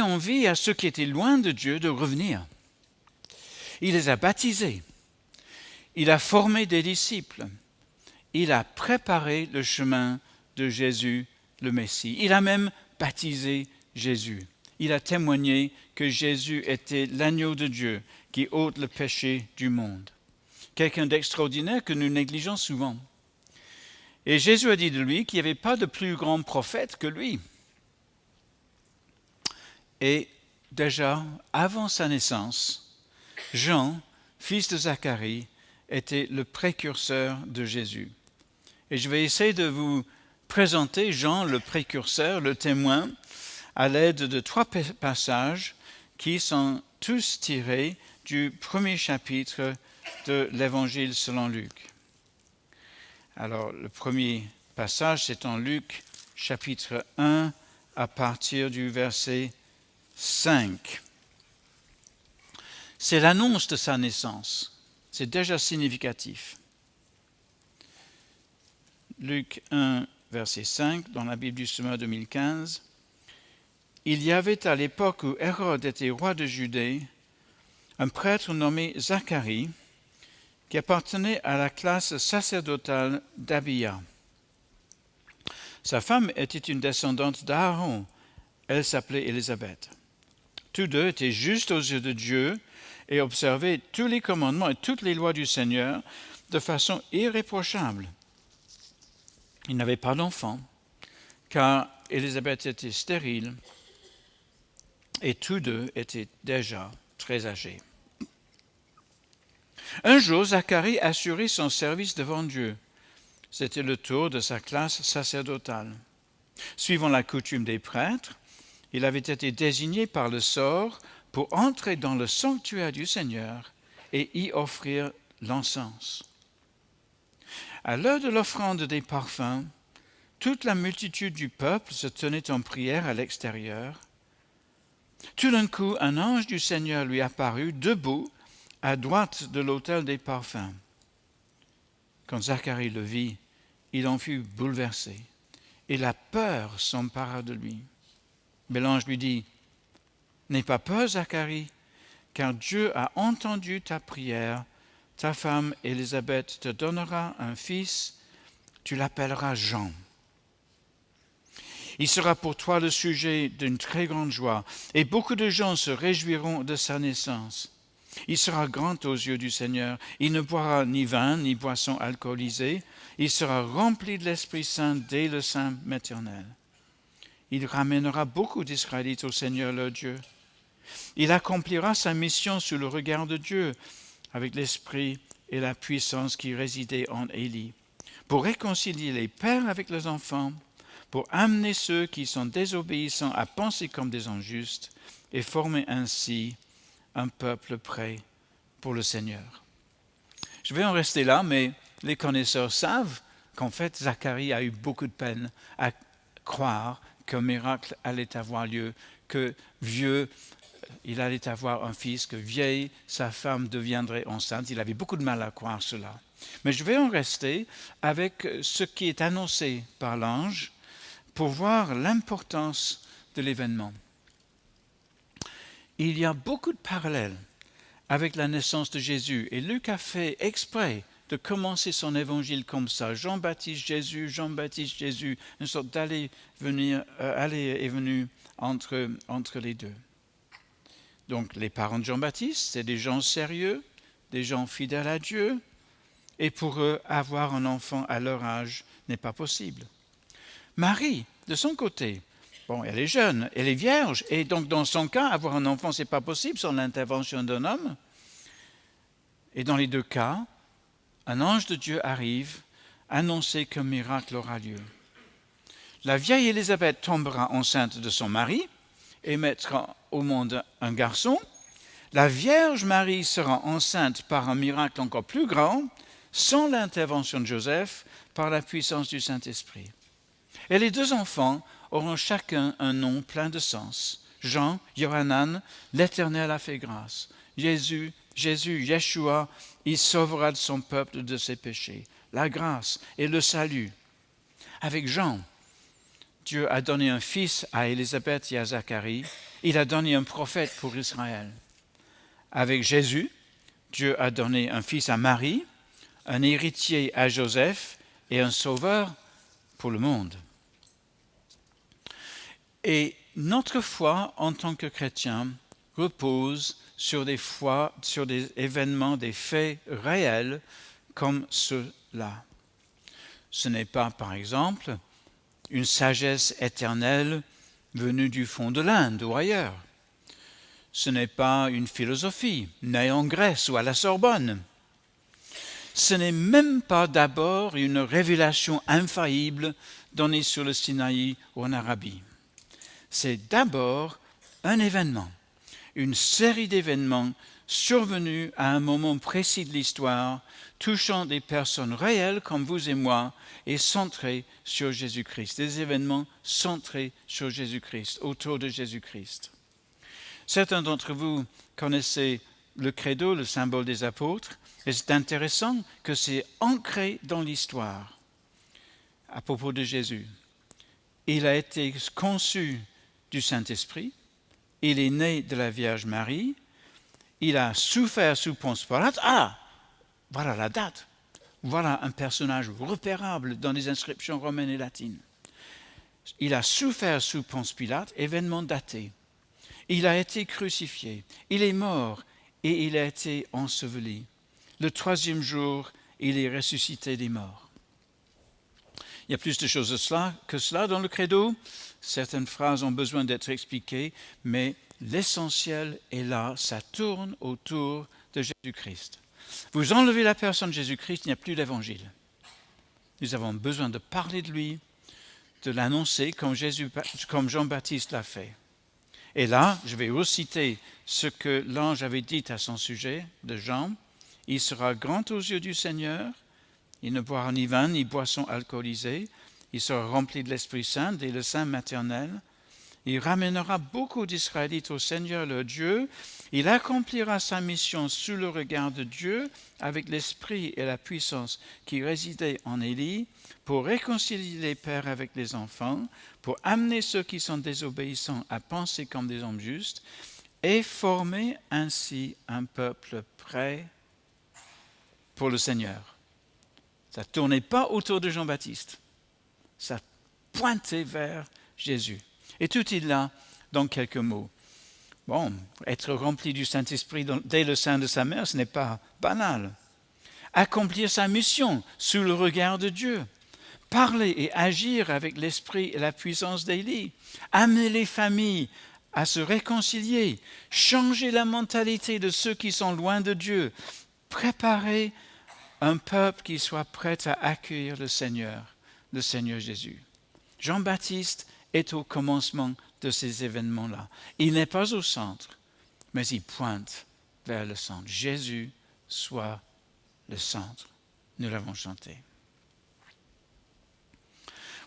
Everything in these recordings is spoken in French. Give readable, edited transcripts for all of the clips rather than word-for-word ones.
envie à ceux qui étaient loin de Dieu de revenir. Il les a baptisés. Il a formé des disciples. Il a préparé le chemin de Jésus, le Messie. Il a même baptisé Jésus. Il a témoigné que Jésus était l'agneau de Dieu qui ôte le péché du monde. Quelqu'un d'extraordinaire que nous négligeons souvent. Et Jésus a dit de lui qu'il n'y avait pas de plus grand prophète que lui. Et déjà, avant sa naissance, Jean, fils de Zacharie, était le précurseur de Jésus. Et je vais essayer de vous présenter Jean, le précurseur, le témoin, à l'aide de 3 passages qui sont tous tirés du premier chapitre de l'Évangile selon Luc. Alors, le premier passage, c'est en Luc, chapitre 1, à partir du verset 5. C'est l'annonce de sa naissance. C'est déjà significatif. Luc 1, verset 5, dans la Bible du Semeur 2015. Il y avait à l'époque où Hérode était roi de Judée, un prêtre nommé Zacharie, qui appartenait à la classe sacerdotale d'Abia. Sa femme était une descendante d'Aaron. Elle s'appelait Élisabeth. Tous deux étaient justes aux yeux de Dieu et observaient tous les commandements et toutes les lois du Seigneur de façon irréprochable. Ils n'avaient pas d'enfant, car Élisabeth était stérile et tous deux étaient déjà très âgés. Un jour, Zacharie assurait son service devant Dieu. C'était le tour de sa classe sacerdotale. Suivant la coutume des prêtres, il avait été désigné par le sort pour entrer dans le sanctuaire du Seigneur et y offrir l'encens. À l'heure de l'offrande des parfums, toute la multitude du peuple se tenait en prière à l'extérieur. Tout d'un coup, un ange du Seigneur lui apparut, debout, à droite de l'autel des parfums. Quand Zacharie le vit, il en fut bouleversé, et la peur s'empara de lui. Mais l'ange lui dit, « N'aie pas peur, Zacharie, car Dieu a entendu ta prière. Ta femme Élisabeth te donnera un fils, tu l'appelleras Jean. Il sera pour toi le sujet d'une très grande joie, et beaucoup de gens se réjouiront de sa naissance. Il sera grand aux yeux du Seigneur. Il ne boira ni vin, ni boisson alcoolisée. Il sera rempli de l'Esprit Saint dès le sein maternel. Il ramènera beaucoup d'Israélites au Seigneur leur Dieu. Il accomplira sa mission sous le regard de Dieu, avec l'Esprit et la puissance qui résidaient en Élie, pour réconcilier les pères avec les enfants, pour amener ceux qui sont désobéissants à penser comme des injustes et former ainsi un peuple prêt pour le Seigneur. Je vais en rester là, mais les connaisseurs savent qu'en fait, Zacharie a eu beaucoup de peine à croire qu'un miracle allait avoir lieu, que vieux, il allait avoir un fils, que vieille, sa femme deviendrait enceinte. Il avait beaucoup de mal à croire cela. Mais je vais en rester avec ce qui est annoncé par l'ange pour voir l'importance de l'événement. Il y a beaucoup de parallèles avec la naissance de Jésus. Et Luc a fait exprès de commencer son évangile comme ça. Jean baptise Jésus, une sorte d'aller et venue entre les deux. Donc les parents de Jean-Baptiste, c'est des gens sérieux, des gens fidèles à Dieu. Et pour eux, avoir un enfant à leur âge n'est pas possible. Marie, de son côté, elle est jeune, elle est vierge, et donc dans son cas, avoir un enfant, ce n'est pas possible sans l'intervention d'un homme. Et dans les deux cas, un ange de Dieu arrive, annoncer qu'un miracle aura lieu. La vieille Élisabeth tombera enceinte de son mari et mettra au monde un garçon. La Vierge Marie sera enceinte par un miracle encore plus grand, sans l'intervention de Joseph, par la puissance du Saint-Esprit. Et les deux enfants auront chacun un nom plein de sens. Jean, Yohanan, l'Éternel a fait grâce. Jésus, Yeshua, il sauvera de son peuple de ses péchés. La grâce et le salut. Avec Jean, Dieu a donné un fils à Élisabeth et à Zacharie, il a donné un prophète pour Israël. Avec Jésus, Dieu a donné un fils à Marie, un héritier à Joseph et un sauveur pour le monde. Et notre foi en tant que chrétien repose sur des événements, des faits réels comme ceux-là. Ce n'est pas, par exemple, une sagesse éternelle venue du fond de l'Inde ou ailleurs. Ce n'est pas une philosophie née en Grèce ou à la Sorbonne. Ce n'est même pas d'abord une révélation infaillible donnée sur le Sinaï ou en Arabie. C'est d'abord un événement, une série d'événements survenus à un moment précis de l'histoire, touchant des personnes réelles comme vous et moi et centrés sur Jésus-Christ. Des événements centrés sur Jésus-Christ, autour de Jésus-Christ. Certains d'entre vous connaissez le credo, le symbole des apôtres, et c'est intéressant que c'est ancré dans l'histoire à propos de Jésus. Il a été conçu du Saint-Esprit, il est né de la Vierge Marie, il a souffert sous Ponce Pilate. Ah, voilà la date. Voilà un personnage repérable dans les inscriptions romaines et latines. Il a souffert sous Ponce Pilate, événement daté. Il a été crucifié, il est mort et il a été enseveli. Le troisième jour, il est ressuscité des morts. Il y a plus de choses que cela dans le credo. Certaines phrases ont besoin d'être expliquées, mais l'essentiel est là, ça tourne autour de Jésus-Christ. Vous enlevez la personne de Jésus-Christ, il n'y a plus d'évangile. Nous avons besoin de parler de lui, de l'annoncer comme Jean-Baptiste l'a fait. Et là, je vais reciter ce que l'ange avait dit à son sujet, de Jean. Il sera grand aux yeux du Seigneur, il ne boira ni vin ni boisson alcoolisée, il sera rempli de l'Esprit Saint dès le sein maternel. Il ramènera beaucoup d'Israélites au Seigneur leur Dieu. Il accomplira sa mission sous le regard de Dieu avec l'esprit et la puissance qui résidaient en Élie pour réconcilier les pères avec les enfants, pour amener ceux qui sont désobéissants à penser comme des hommes justes et former ainsi un peuple prêt pour le Seigneur. Ça ne tournait pas autour de Jean-Baptiste, ça pointait vers Jésus. Et tout est là dans quelques mots. Bon, être rempli du Saint-Esprit dès le sein de sa mère, ce n'est pas banal. Accomplir sa mission sous le regard de Dieu. Parler et agir avec l'esprit et la puissance d'Élie. Amener les familles à se réconcilier. Changer la mentalité de ceux qui sont loin de Dieu. Préparer un peuple qui soit prêt à accueillir le Seigneur Jésus. Jean-Baptiste est au commencement de ces événements-là. Il n'est pas au centre, mais il pointe vers le centre. Jésus soit le centre. Nous l'avons chanté.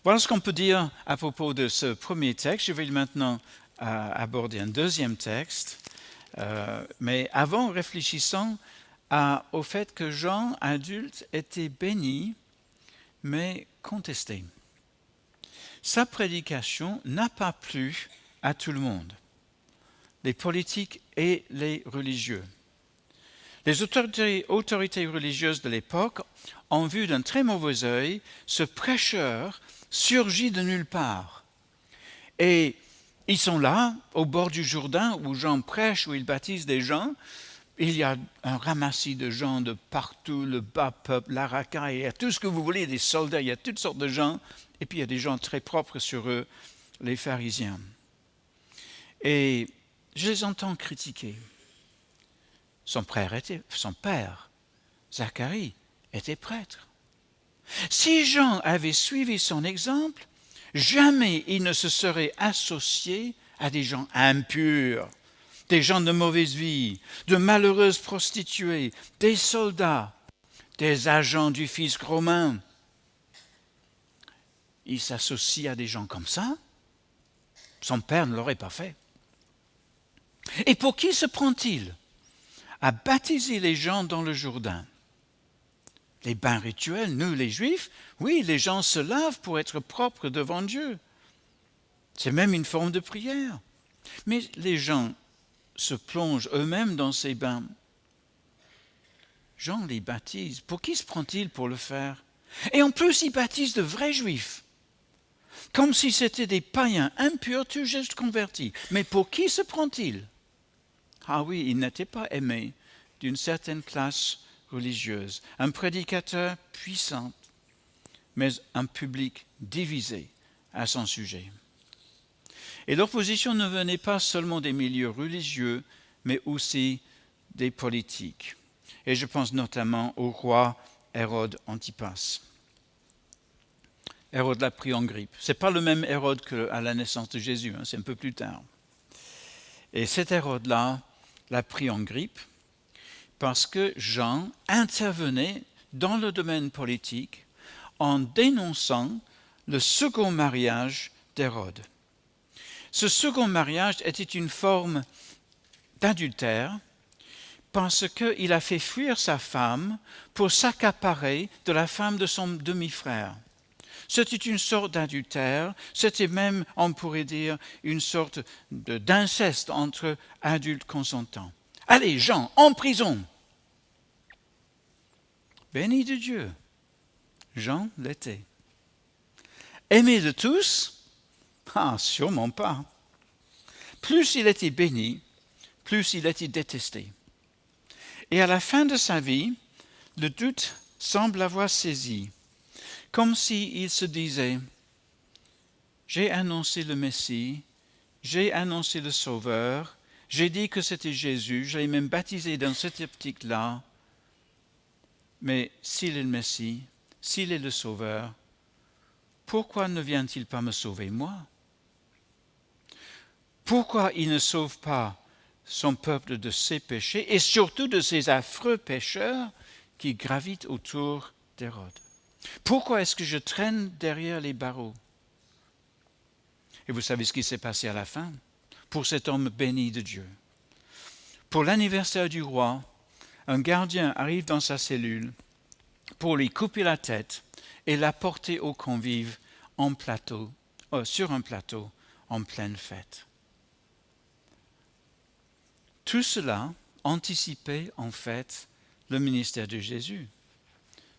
Voilà ce qu'on peut dire à propos de ce premier texte. Je vais maintenant aborder un deuxième texte. Mais avant, réfléchissons au fait que Jean, adulte, était béni, mais contesté. Sa prédication n'a pas plu à tout le monde, les politiques et les religieux. Les autorités religieuses de l'époque ont vu d'un très mauvais œil ce prêcheur surgi de nulle part. Et ils sont là, au bord du Jourdain, où Jean prêche, où il baptise des gens. Il y a un ramassis de gens de partout, le bas peuple, la racaille, il y a tout ce que vous voulez, des soldats, il y a toutes sortes de gens. Et puis il y a des gens très propres sur eux, les pharisiens. Et je les entends critiquer. Son père, Zacharie, était prêtre. Si Jean avait suivi son exemple, jamais il ne se serait associé à des gens impurs, des gens de mauvaise vie, de malheureuses prostituées, des soldats, des agents du fisc romain. Il s'associe à des gens comme ça. Son père ne l'aurait pas fait. Et pour qui se prend-il à baptiser les gens dans le Jourdain? Les bains rituels, nous les Juifs, oui, les gens se lavent pour être propres devant Dieu. C'est même une forme de prière. Mais les gens se plongent eux-mêmes dans ces bains. Jean les baptise. Pour qui se prend-il pour le faire? Et en plus, il baptise de vrais juifs, comme si c'était des païens impurs, tout juste convertis. Mais pour qui se prend-il? Ah oui, il n'était pas aimé d'une certaine classe religieuse, un prédicateur puissant, mais un public divisé à son sujet. Et l'opposition ne venait pas seulement des milieux religieux, mais aussi des politiques. Et je pense notamment au roi Hérode Antipas. Hérode l'a pris en grippe. Ce n'est pas le même Hérode qu'à la naissance de Jésus, c'est un peu plus tard. Et cet Hérode-là l'a pris en grippe parce que Jean intervenait dans le domaine politique en dénonçant le second mariage d'Hérode. Ce second mariage était une forme d'adultère parce qu'il a fait fuir sa femme pour s'accaparer de la femme de son demi-frère. C'était une sorte d'adultère, c'était même, on pourrait dire, une sorte d'inceste entre adultes consentants. Allez, Jean, en prison! Béni de Dieu, Jean l'était. Aimé de tous? Ah, sûrement pas. Plus il était béni, plus il était détesté. Et à la fin de sa vie, le doute semble l'avoir saisi, comme s'il se disait « J'ai annoncé le Messie, j'ai annoncé le Sauveur, j'ai dit que c'était Jésus, je l'ai même baptisé dans cette optique-là, mais s'il est le Messie, s'il est le Sauveur, pourquoi ne vient-il pas me sauver moi? Pourquoi il ne sauve pas son peuple de ses péchés et surtout de ces affreux pécheurs qui gravitent autour d'Hérode? Pourquoi est-ce que je traîne derrière les barreaux? Et vous savez ce qui s'est passé à la fin pour cet homme béni de Dieu. Pour l'anniversaire du roi, un gardien arrive dans sa cellule pour lui couper la tête et la porter aux convives sur un plateau en pleine fête. Tout cela anticipait en fait le ministère de Jésus.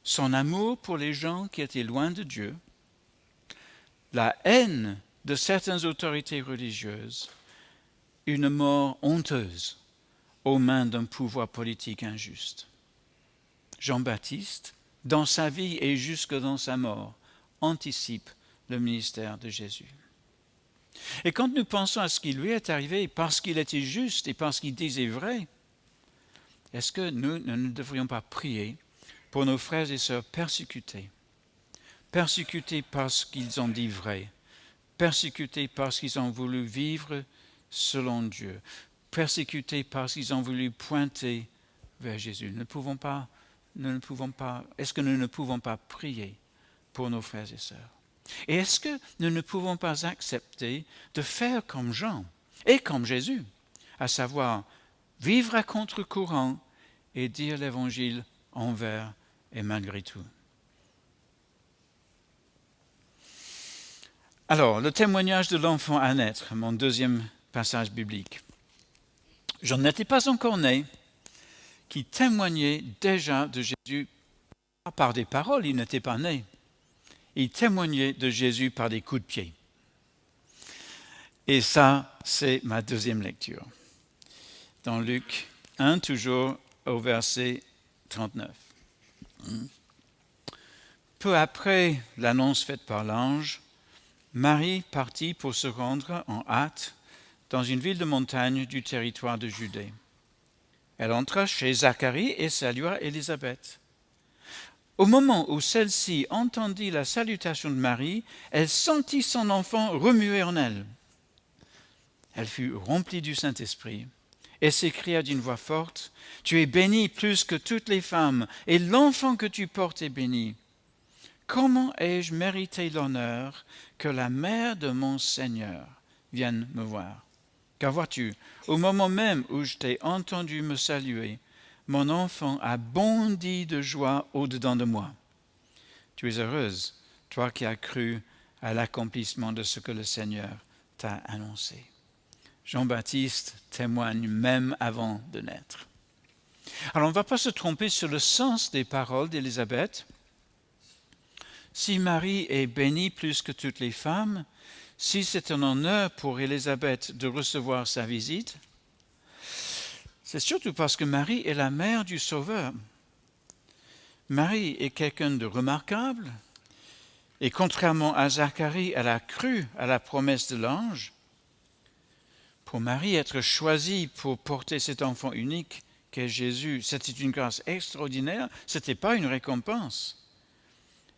Son amour pour les gens qui étaient loin de Dieu, la haine de certaines autorités religieuses, une mort honteuse aux mains d'un pouvoir politique injuste. Jean-Baptiste, dans sa vie et jusque dans sa mort, anticipe le ministère de Jésus. Et quand nous pensons à ce qui lui est arrivé parce qu'il était juste et parce qu'il disait vrai, est-ce que nous ne devrions pas prier pour nos frères et sœurs persécutés parce qu'ils ont dit vrai, persécutés parce qu'ils ont voulu vivre selon Dieu, persécutés parce qu'ils ont voulu pointer vers Jésus? Est-ce que nous ne pouvons pas prier pour nos frères et sœurs? Et est-ce que nous ne pouvons pas accepter de faire comme Jean et comme Jésus, à savoir vivre à contre-courant et dire l'Évangile envers et malgré tout? Alors, le témoignage de l'enfant à naître, mon deuxième passage biblique. Jean n'était pas encore né, qui témoignait déjà de Jésus, pas par des paroles, il n'était pas né. Il témoignait de Jésus par des coups de pied. Et ça, c'est ma deuxième lecture. Dans Luc 1, toujours au verset 39. Peu après l'annonce faite par l'ange, Marie partit pour se rendre en hâte dans une ville de montagne du territoire de Judée. Elle entra chez Zacharie et salua Élisabeth. Au moment où celle-ci entendit la salutation de Marie, elle sentit son enfant remuer en elle. Elle fut remplie du Saint-Esprit et s'écria d'une voix forte, « Tu es bénie plus que toutes les femmes, et l'enfant que tu portes est béni. Comment ai-je mérité l'honneur que la mère de mon Seigneur vienne me voir? Car vois-tu, au moment même où je t'ai entendu me saluer, mon enfant a bondi de joie au-dedans de moi. Tu es heureuse, toi qui as cru à l'accomplissement de ce que le Seigneur t'a annoncé. » Jean-Baptiste témoigne même avant de naître. Alors on ne va pas se tromper sur le sens des paroles d'Élisabeth. Si Marie est bénie plus que toutes les femmes, si c'est un honneur pour Élisabeth de recevoir sa visite, c'est surtout parce que Marie est la mère du Sauveur. Marie est quelqu'un de remarquable, et contrairement à Zacharie, elle a cru à la promesse de l'ange. Pour Marie, être choisie pour porter cet enfant unique qu'est Jésus, c'était une grâce extraordinaire, ce n'était pas une récompense.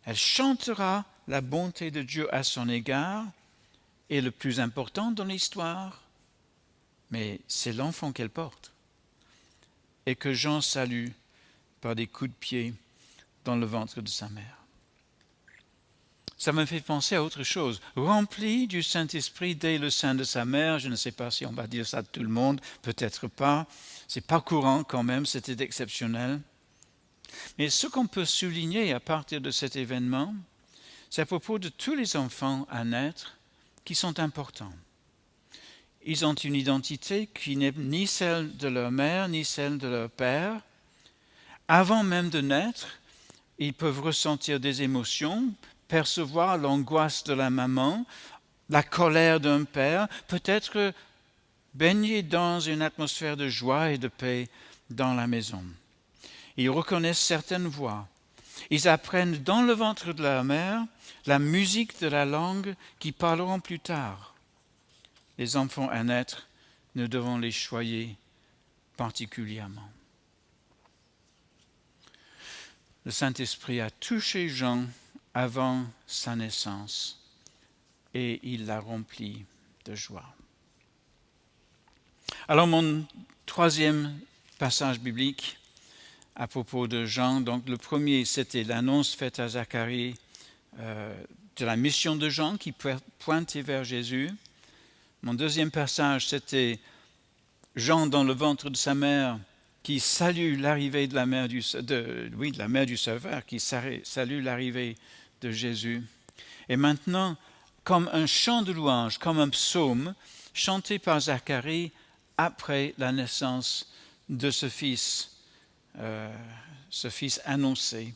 Elle chantera la bonté de Dieu à son égard, et le plus important dans l'histoire, mais c'est l'enfant qu'elle porte, et que Jean salue par des coups de pied dans le ventre de sa mère. Ça me fait penser à autre chose. Rempli du Saint-Esprit dès le sein de sa mère, je ne sais pas si on va dire ça de tout le monde, peut-être pas. C'est pas courant quand même, c'était exceptionnel. Mais ce qu'on peut souligner à partir de cet événement, c'est à propos de tous les enfants à naître qui sont importants. Ils ont une identité qui n'est ni celle de leur mère, ni celle de leur père. Avant même de naître, ils peuvent ressentir des émotions, percevoir l'angoisse de la maman, la colère d'un père, peut-être baigner dans une atmosphère de joie et de paix dans la maison. Ils reconnaissent certaines voix. Ils apprennent dans le ventre de leur mère la musique de la langue qu'ils parleront plus tard. Les enfants à naître, nous devons les choyer particulièrement. Le Saint-Esprit a touché Jean avant sa naissance et il l'a rempli de joie. Alors mon troisième passage biblique à propos de Jean, donc le premier c'était l'annonce faite à Zacharie de la mission de Jean qui pointait vers Jésus. Mon deuxième passage c'était Jean dans le ventre de sa mère qui salue l'arrivée de la mère du Sauveur, qui salue l'arrivée de Jésus. Et maintenant, comme un chant de louange, comme un psaume, chanté par Zacharie après la naissance de ce fils annoncé,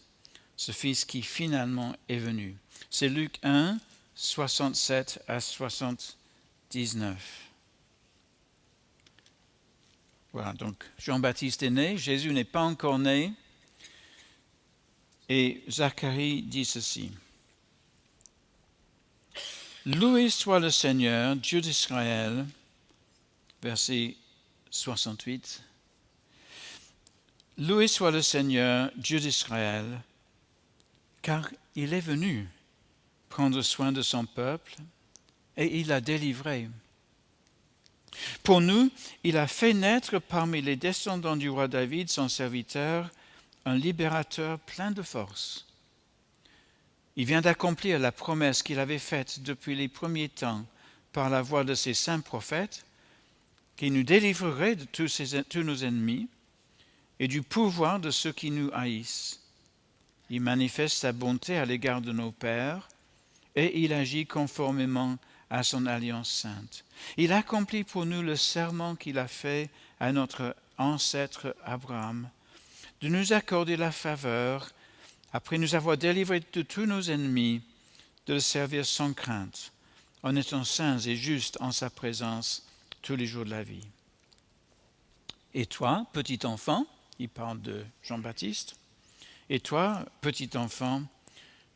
ce fils qui finalement est venu. C'est Luc 1, 67 à 79. Voilà, donc Jean-Baptiste est né, Jésus n'est pas encore né, et Zacharie dit ceci. Loué soit le Seigneur, Dieu d'Israël, verset 68. Loué soit le Seigneur, Dieu d'Israël, car il est venu prendre soin de son peuple et il l'a délivré. Pour nous, il a fait naître parmi les descendants du roi David, son serviteur, un libérateur plein de force. Il vient d'accomplir la promesse qu'il avait faite depuis les premiers temps par la voix de ses saints prophètes, qu'il nous délivrerait de tous nos ennemis et du pouvoir de ceux qui nous haïssent. Il manifeste sa bonté à l'égard de nos pères et il agit conformément à son alliance sainte. Il accomplit pour nous le serment qu'il a fait à notre ancêtre Abraham, de nous accorder la faveur, après nous avoir délivrés de tous nos ennemis, de le servir sans crainte, en étant saints et justes en sa présence tous les jours de la vie. Et toi, petit enfant, il parle de Jean-Baptiste, et toi, petit enfant,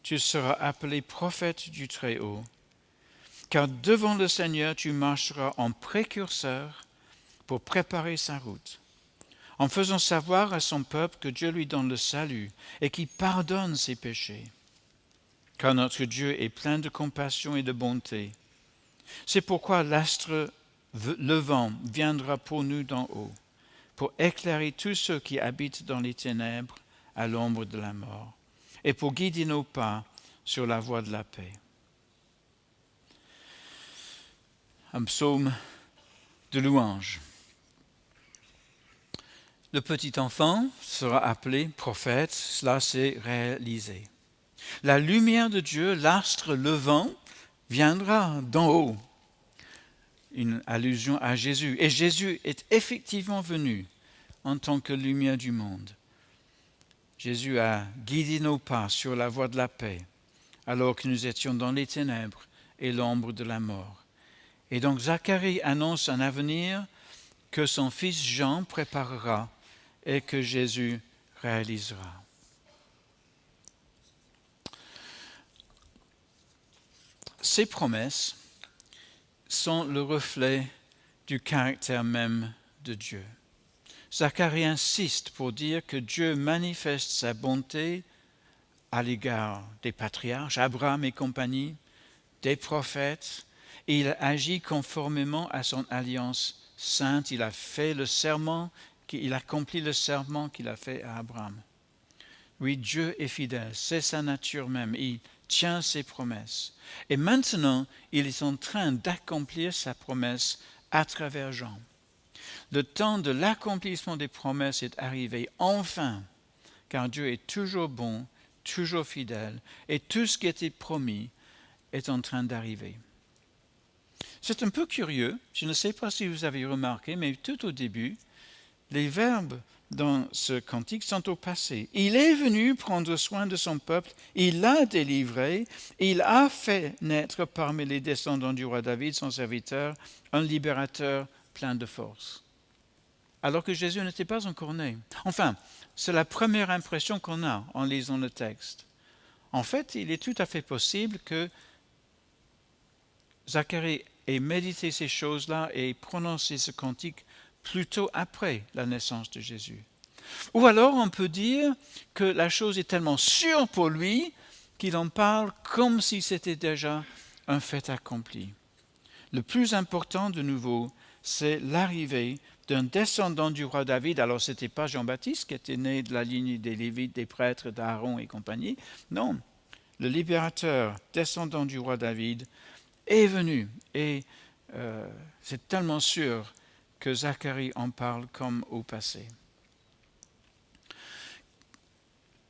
tu seras appelé prophète du Très-Haut, car devant le Seigneur, tu marcheras en précurseur pour préparer sa route, en faisant savoir à son peuple que Dieu lui donne le salut et qu'il pardonne ses péchés, car notre Dieu est plein de compassion et de bonté. C'est pourquoi l'astre levant viendra pour nous d'en haut, pour éclairer tous ceux qui habitent dans les ténèbres à l'ombre de la mort, et pour guider nos pas sur la voie de la paix. Un psaume de louange. Le petit enfant sera appelé prophète, cela s'est réalisé. La lumière de Dieu, l'astre levant, viendra d'en haut. une allusion à Jésus. Et Jésus est effectivement venu en tant que lumière du monde. Jésus a guidé nos pas sur la voie de la paix, alors que nous étions dans les ténèbres et l'ombre de la mort. Et donc Zacharie annonce un avenir que son fils Jean préparera et que Jésus réalisera. Ces promesses sont le reflet du caractère même de Dieu. Zacharie insiste pour dire que Dieu manifeste sa bonté à l'égard des patriarches, Abraham et compagnie, des prophètes, et il agit conformément à son alliance sainte. Il a fait le serment, il accomplit le serment qu'il a fait à Abraham. Oui, Dieu est fidèle, c'est sa nature même, il tient ses promesses. Et maintenant, il est en train d'accomplir sa promesse à travers Jean. Le temps de l'accomplissement des promesses est arrivé enfin, car Dieu est toujours bon, toujours fidèle, et tout ce qui était promis est en train d'arriver. C'est un peu curieux, je ne sais pas si vous avez remarqué, mais tout au début, les verbes dans ce cantique sont au passé. Il est venu prendre soin de son peuple, il l'a délivré, il a fait naître parmi les descendants du roi David, son serviteur, un libérateur plein de force. Alors que Jésus n'était pas encore né. Enfin, c'est la première impression qu'on a en lisant le texte. En fait, il est tout à fait possible que Zacharie ait médité ces choses-là et prononcé ce cantique plutôt après la naissance de Jésus. Ou alors on peut dire que la chose est tellement sûre pour lui qu'il en parle comme si c'était déjà un fait accompli. Le plus important de nouveau, c'est l'arrivée d'un descendant du roi David. Alors ce n'était pas Jean-Baptiste qui était né de la lignée des Lévites, des prêtres, d'Aaron et compagnie. Non, le libérateur, descendant du roi David, est venu. Et c'est tellement sûr que Zacharie en parle comme au passé.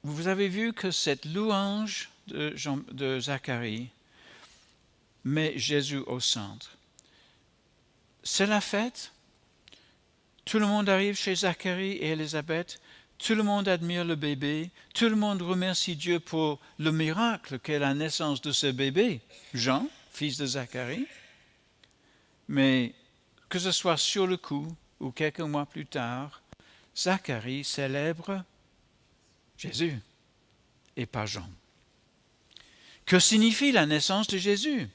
Vous avez vu que cette louange de Zacharie met Jésus au centre. C'est la fête. Tout le monde arrive chez Zacharie et Élisabeth. Tout le monde admire le bébé. Tout le monde remercie Dieu pour le miracle qu'est la naissance de ce bébé, Jean, fils de Zacharie. Mais que ce soit sur le coup ou quelques mois plus tard, Zacharie célèbre Jésus et pas Jean. Que signifie la naissance de Jésus?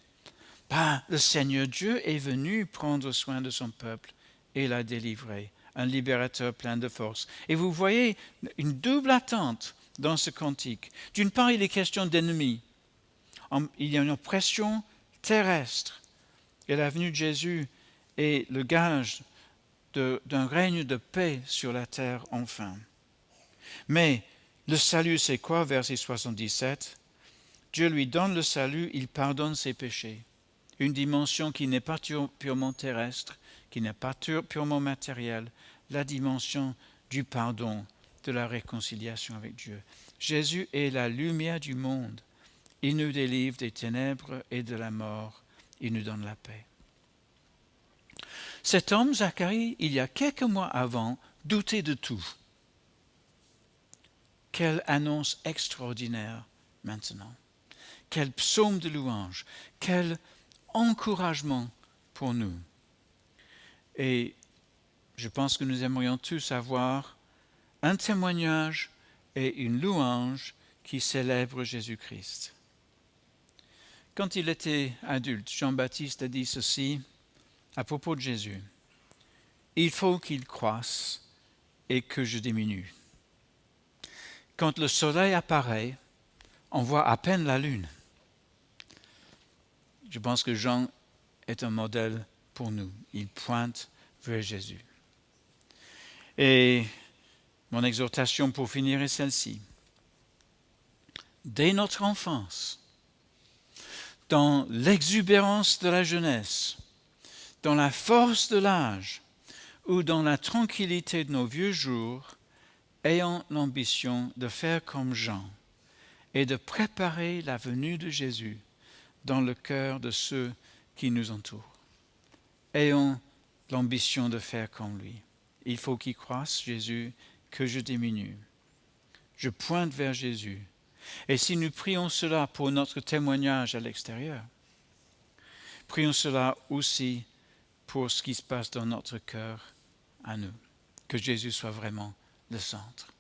Le Seigneur Dieu est venu prendre soin de son peuple et l'a délivré, un libérateur plein de force. Et vous voyez une double attente dans ce cantique. D'une part, il est question d'ennemis. Il y a une oppression terrestre. Et la venue de Jésus est le gage d'un règne de paix sur la terre enfin. Mais le salut, c'est quoi? Verset 77. Dieu lui donne le salut, il pardonne ses péchés. Une dimension qui n'est pas purement terrestre, qui n'est pas purement matérielle, la dimension du pardon, de la réconciliation avec Dieu. Jésus est la lumière du monde. Il nous délivre des ténèbres et de la mort. Il nous donne la paix. Cet homme, Zacharie, il y a quelques mois avant, doutait de tout. Quelle annonce extraordinaire maintenant. Quel psaume de louange. Quel encouragement pour nous. Et je pense que nous aimerions tous avoir un témoignage et une louange qui célèbre Jésus-Christ. Quand il était adulte, Jean-Baptiste a dit ceci à propos de Jésus. Il faut qu'il croisse et que je diminue. Quand le soleil apparaît, on voit à peine la lune. Je pense que Jean est un modèle pour nous. Il pointe vers Jésus. Et mon exhortation pour finir est celle-ci. Dès notre enfance, dans l'exubérance de la jeunesse, dans la force de l'âge ou dans la tranquillité de nos vieux jours, ayons l'ambition de faire comme Jean et de préparer la venue de Jésus dans le cœur de ceux qui nous entourent. ayons l'ambition de faire comme lui. Il faut qu'il croisse, Jésus, que je diminue. Je pointe vers Jésus. Et si nous prions cela pour notre témoignage à l'extérieur, prions cela aussi pour ce qui se passe dans notre cœur à nous. Que Jésus soit vraiment le centre,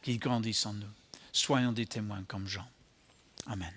qu'il grandisse en nous. Soyons des témoins comme Jean. Amen.